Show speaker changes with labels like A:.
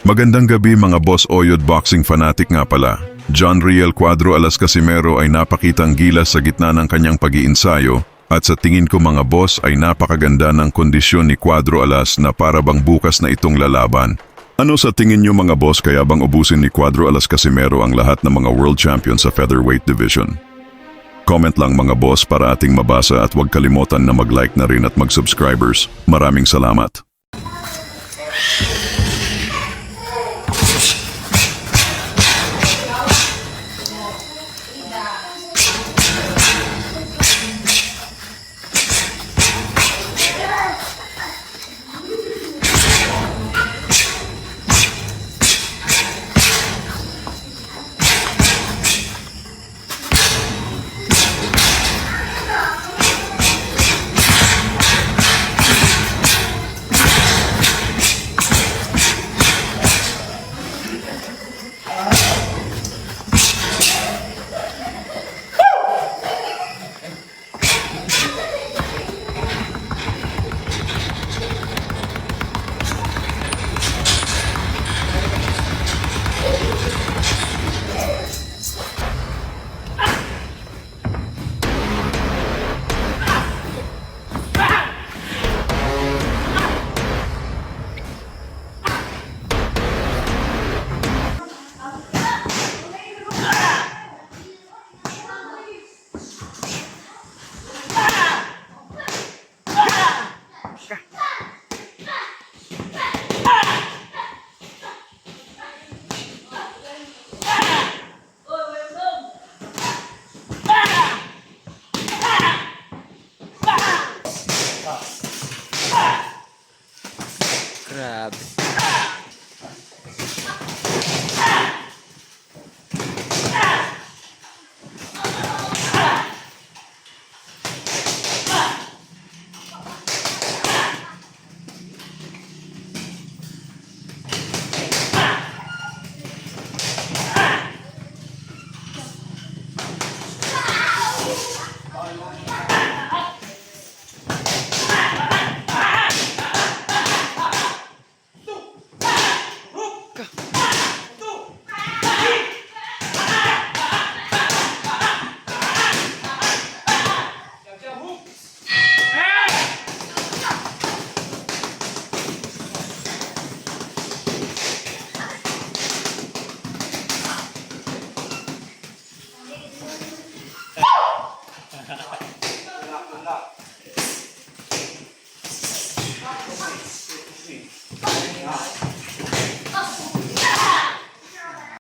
A: Magandang gabi mga boss Oyod boxing fanatic nga pala. John Riel Cuadro Alas Casimero ay napakitang gilas sa gitna ng kanyang pag-iinsayo at sa tingin ko mga boss ay napakaganda ng kondisyon ni Cuadro Alas na para bang bukas na itong lalaban. Ano sa tingin nyo mga boss kaya bang ubusin ni Cuadro Alas Casimero ang lahat ng mga world champion sa featherweight division? Comment lang mga boss para ating mabasa at huwag kalimutan na mag-like na rin at mag-subscribers. Maraming salamat.